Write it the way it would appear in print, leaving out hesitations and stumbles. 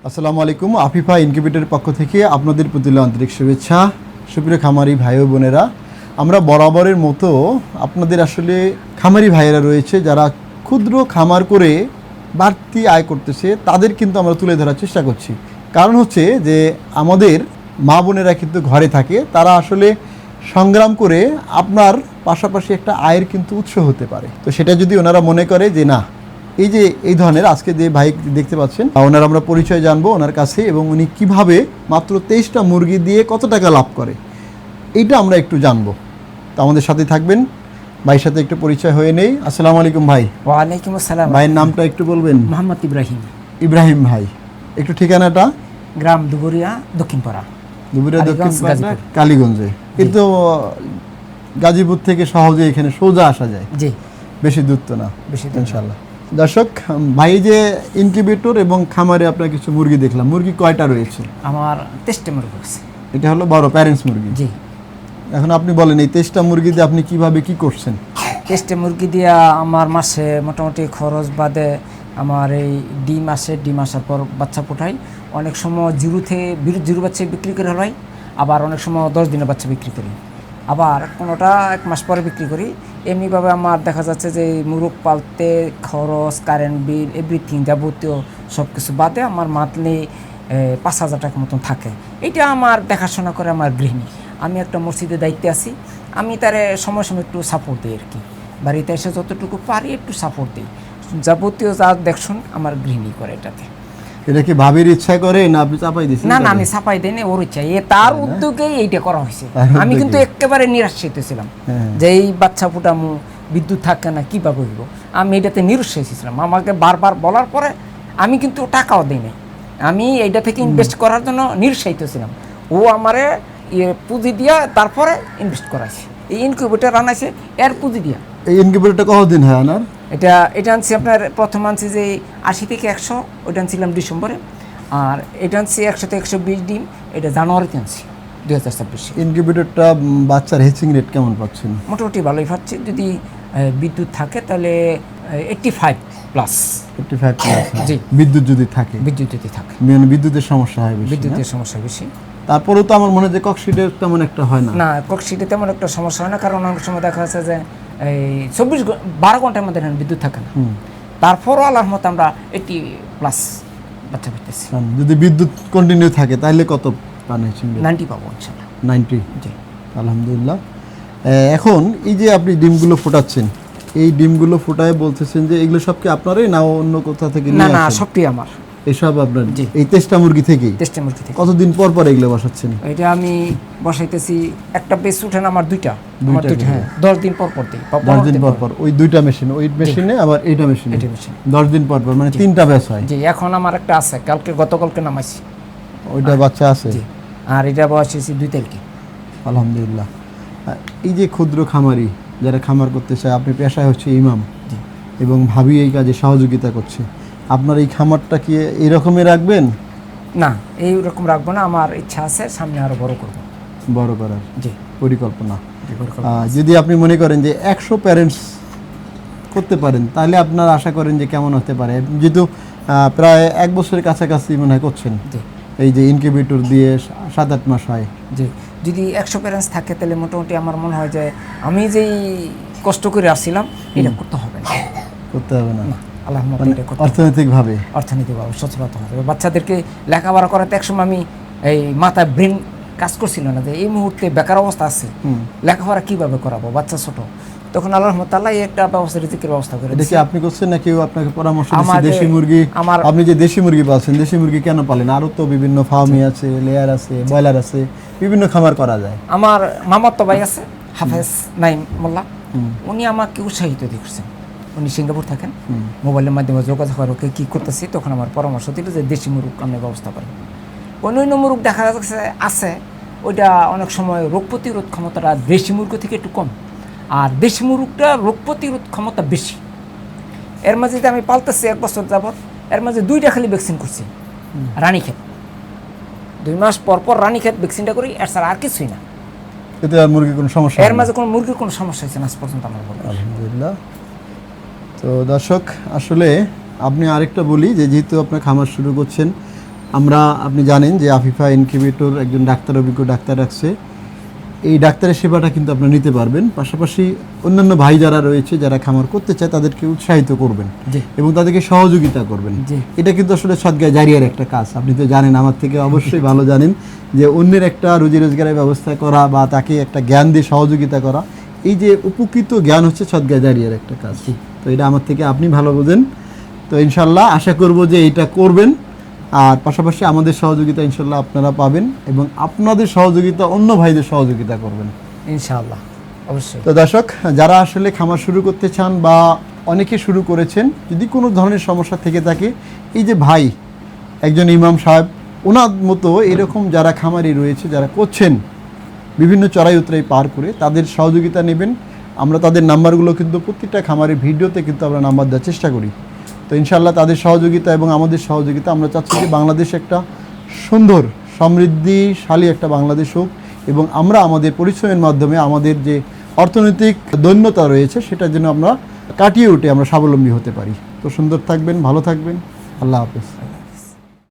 আসসালামু আলাইকুম। আফিফা ইনকিউবেটরের পক্ষ থেকে আপনাদের প্রতি আন্তরিক শুভেচ্ছা। সুপ্রিয় খামারি ভাই ও বোনেরা, আমরা বরাবরের মতো আপনাদের আসলে খামারি ভাইয়েরা রয়েছে যারা ক্ষুদ্র খামার করে বাড়তি আয় করতেছে, তাদের কিন্তু আমরা তুলে ধরার চেষ্টা করছি। কারণ হচ্ছে যে আমাদের মা বোনেরা কিন্তু ঘরে থাকে, তারা আসলে সংগ্রাম করে আপনার পাশাপাশি একটা আয়ের কিন্তু উৎস হতে পারে। তো সেটা যদি ওনারা মনে করে যে না, এই যে এই ধরনের আজকে যে ভাই দেখতে পাচ্ছেন, ওনার আমরা পরিচয় জানবো ওনার কাছে, এবং উনি কিভাবে মাত্র 23টা মুরগি দিয়ে কত টাকা লাভ করে এইটা আমরা একটু জানবো। তো আমাদের সাথে থাকবেন, ভাইয়ের সাথে একটু পরিচয় হয়ে নেই। আসসালামু আলাইকুম ভাই। ওয়ালাইকুম আসসালাম। ভাইয়ের নামটা একটু বলবেন? মোহাম্মদ ইব্রাহিম। ইব্রাহিম ভাই, একটু ঠিকানাটা? গ্রাম দুবুরিয়া, দক্ষিণপাড়া। দুবুরিয়া দক্ষিণপাড়া, গাজীপুর। কালীগঞ্জে। কিন্তু গাজীপুর থেকে সহজে এখানে সোজা আসা যায়। জি, বেশি দূর তো না, বেশি দূর না। ইনশাআল্লাহ। দর্শক, ভাই যে ইনকিউবেটর এবং খামারে আপনার কিছু মুরগি দেখলাম, মুরগি কয়টা রয়েছে? আমার 23টা মুরগি আছে। এটা হলো বড় প্যারেন্টস মুরগি। জি। এখন আপনি বলেন এই 23টা মুরগি দিয়ে আপনি কিভাবে কি করছেন? 23টা মুরগি দিয়া আমার মাসে মোটামুটি খরচ বাদে আমার এই ডিম আসে, ডিম আসার পর বাচ্চা ফোটাই। অনেক সময় জিরো বাচ্চা বিক্রি করে হয়, আবার অনেক সময় 10 দিনের বাচ্চা বিক্রি করি, আবার কোনোটা 1 মাস পরে বিক্রি করি। এমনিভাবে আমার দেখা যাচ্ছে যে মুরগ পালতে খরচ, কারেন্ট বিল, এভরিথিং যাবতীয় সব কিছু বাদে আমার মান্থলি 5,000 টাকার মতন থাকে। এটা আমার দেখাশোনা করে আমার গৃহিণী। আমি একটা মসজিদে দায়িত্বে আছি, আমি তারে সময় সময় একটু সাপোর্ট দিই আর কি। বাড়িতে এসে যতটুকু পারি একটু সাপোর্ট দিই। যাবতীয় যা দেখুন আমার গৃহিণী করে এটাতে। এটা কি ভাবির ইচ্ছা করে না আপনি চাপাই দিয়েছেন? না, আমি চাপাই দেই না, ওর ইচ্ছা। তার উদ্যোগেই এইটা করা হয়েছে। আমি কিন্তু একেবারে নিরাশ্রিত ছিলাম যে এই বাচ্চা ফুটামু, বিদ্যুৎ থাকে না, কীভাবে হইব। আমি এটাতে নিরুৎসাহী ছিলাম। আমাকে বারবার বলার পরে আমি কিন্তু টাকাও দিই নাই। আমি এইটা থেকে ইনভেস্ট করার জন্য নিরুৎসাহিত ছিলাম। ও আমারে পুঁজি দিয়া তারপরে ইনভেস্ট করাইছে, এই ইনকিউবেটর আনাইছে এর পুঁজি দিয়া। এই ইনকিউবেটরটা কতদিন হয় আনার? এটা আনছি আপনার প্রথম আনছি যে 80 থেকে 100, ওইটা আনছিলাম ডিসেম্বরে। আর এটা আনছি 100 থেকে 120 ডিম, এটা জানুয়ারিতে আনছি 2026। ইনকিউবেটরটা বাচ্চার হেচিং রেট কেমন পাচ্ছেন? মোটামুটি ভালোই পাচ্ছি। যদি বিদ্যুৎ থাকে তাহলে 85 প্লাস। 85 প্লাস? জি। বিদ্যুৎ যদি থাকে? বিদ্যুৎ যদি থাকে, মানে বিদ্যুতের সমস্যা হয় বেশি? বিদ্যুতের সমস্যা বেশি। তারপরেও তো আমার মনে হয় যে ককশিটের তেমন একটা হয় না। না, ককশিটে তেমন একটা সমস্যা হয় না, কারণ অনেক সময় দেখা যাচ্ছে যে এই 12 ঘন্টার মধ্যে বিদ্যুৎ থাকে না। তারপরও আল্লাহর মতো আমরা 80 প্লাস বাচ্চা পেতেছি। যদি বিদ্যুৎ কন্টিনিউ থাকে তাহলে কত পান হেচিং? 90 পাবো ইনশাআল্লাহ। 90? জি, আলহামদুলিল্লাহ। এখন এই যে আপনি ডিমগুলো ফোটাচ্ছেন, এই ডিমগুলো ফোটায় বলতেছেন যে এগুলো সব কি আপনারই না অন্য কোথা থেকে না নিয়ে না, আসেন? সবটি আমার। এসব আপনার? জি। এই 23টা মুরগি থেকেই? 23টা মুরগি থেকে। কতদিন পর পর এগুলো বসাচ্ছেন? এটা আমি বসাইতেছি, একটা বেস উঠে না আমার দুইটা। দুইটা করে? হ্যাঁ, 10 দিন পর পর দিই। 10 দিন পর পর ওই দুইটা মেশিন, ওই মেশিনে আবার এইটা মেশিনে? এটা মেশিন 10 দিন পর পর, মানে 3টা ব্যাচ হয়? জি। এখন আমার একটা আছে, গতকালকে নামাইছি। ওইটা বাচ্চা আছে? জি। আর এটা বসাইছি 2 তারিখে। আলহামদুলিল্লাহ। এই যে ক্ষুদ্র খামারি যারা খামার করতে চায়, আপনি পেশায় হচ্ছে ইমাম এবং ভাবি এই কাজে সহযোগিতা করছে, আপনার এই খামারটা কি এইরকমই রাখবেন? না, এইরকম রাখবো না, আমার ইচ্ছা আছে সামনে আরো বড় করব। বড় করার? জি, পরিকল্পনা। পরিকল্পনা। যদি আপনি মনে করেন যে 100 প্যারেন্টস করতে পারেন, তাহলে আপনারা আশা করেন যে কেমন হতে পারে? যেহেতু প্রায় 1 বছরের কাছাকাছি মনে হয় করছেন, জি। এই যে ইনকিউবেটর দিয়ে 7-8 মাস হয়। জি, যদি 100 প্যারেন্টস থাকে তাহলে মোটামুটি আমার মনে হয় যে আমি যেই কষ্ট করে আসছিলাম এটা করতে হবে না। করতে হবে না? আল্লাহর মতো এটা করতে হবে। অর্থনৈতিকভাবে? অর্থনৈতিকভাবে সচেতন হবে। বাচ্চাদেরকে লেখাপড়া করাতে একসময় আমি এই মাথায় ব্রেন কাজ করছিল না যে এই মুহূর্তে বেকার অবস্থা আছে, লেখাপড়া কিভাবে করাবো, বাচ্চা ছোট। তখন আল্লাহর রহমতে আল্লাহ একটা ব্যবস্থা, রিজিকের ব্যবস্থা করে দিয়েছে। দেখি আপনি করছেন না কেউ আপনাকে পরামর্শ দিচ্ছে? আমাদের- দেশি মুরগি, আমার- আপনি যে দেশি মুরগি পালছেন, দেশি মুরগি কেন পালেন? আরও তো বিভিন্ন ফার্মি আছে, লেয়ার আছে, ব্রয়লার আছে, বিভিন্ন খামার করা যায়। আমার মামাতো ভাই আছে, হাফেজ নাইম মোল্লা, উনি আমাকে উৎসাহিত করছেন। উনি সিঙ্গাপুর থাকেন, মোবাইলের মাধ্যমে যোগাযোগ করে ওকে কী করতেছি, তখন আমার পরামর্শ দিল যে দেশি মুরগ আমি ব্যবস্থা করেন। অন্য মুরগ দেখা যাচ্ছে আছে, ওইটা অনেক সময় রোগ প্রতিরোধ ক্ষমতাটা দেশি মুরগি থেকে একটু কম, আর দেশি মুরগটা রোগ প্রতিরোধ ক্ষমতা বেশি। এর মাঝে যে আমি পালতেছি 1 বছর যাবৎ, এর মাঝে 2টা খালি ভ্যাকসিন করছি, রানীক্ষেত। 2 মাস পর পর রানীক্ষেত ভ্যাকসিনটা করি, এর ছাড়া আর কিছুই না। এতে আর মুরগির কোনো সমস্যা? এর মাঝে কোনো মুরগির কোনো সমস্যা হয়েছে না আজ পর্যন্ত আমার বলে। আলহামদুলিল্লাহ। তো দর্শক, আসলে আপনি আরেকটা বলি যে যেহেতু আপনার খামার শুরু করছেন, আপনি জানেন যে আফিফা ইনকিউবেটর একজন ডাক্তার, অভিজ্ঞ ডাক্তার রাখছে। এই ডাক্তারের সেবাটা কিন্তু আপনারা নিতে পারবেন। পাশাপাশি অন্যান্য ভাই যারা রয়েছে, যারা খামার করতে চায়, তাদেরকে উৎসাহিত করবেন জি। এবং তাদেরকে সহযোগিতা করবেন। জি। এটা কিন্তু আসলে সদকা জারিয়ার একটা কাজ। আপনি তো জানেন, আমার থেকে অবশ্যই ভালো জানেন যে অন্যের একটা রুজি রোজগারের ব্যবস্থা করা বা তাকে একটা জ্ঞান দিয়ে সহযোগিতা করা, এই যে উপকৃত জ্ঞান হচ্ছে সদকা জারিয়ার একটা কাজ। তো এটা আমার থেকে আপনি ভালো বোঝেন। তো ইনশাল্লাহ আশা করব যে এটা করবেন, আর পাশাপাশি আমাদের সহযোগিতা ইনশাল্লাহ আপনারা পাবেন এবং আপনাদের সহযোগিতা অন্য ভাইদের সহযোগিতা করবেন ইনশাআল্লাহ, অবশ্যই। তো দর্শক, যারা আসলে খামার শুরু করতে চান বা অনেকে শুরু করেছেন, যদি কোনো ধরনের সমস্যা থেকে থাকে, এই যে ভাই একজন ইমাম সাহেব, ওনার মতো এরকম যারা খামারি রয়েছে, যারা করছেন বিভিন্ন চড়াই উতরাই পার করে, তাদের সহযোগিতা নেবেন। আমরা তাদের নাম্বারগুলো কিন্তু প্রত্যেকটা খামারের ভিডিওতে কিন্তু আমরা নাম্বার দেওয়ার চেষ্টা করি। তো ইনশাল্লাহ তাদের সহযোগিতা এবং আমাদের সহযোগিতা, আমরা চাচ্ছি যে বাংলাদেশ একটা সুন্দর সমৃদ্ধিশালী একটা বাংলাদেশ হোক এবং আমরা আমাদের পরিশ্রমের মাধ্যমে আমাদের যে অর্থনৈতিক দৈন্যতা রয়েছে সেটার জন্য আমরা কাটিয়ে উঠে আমরা স্বাবলম্বী হতে পারি। তো সুন্দর থাকবেন, ভালো থাকবেন, আল্লাহ হাফেজ।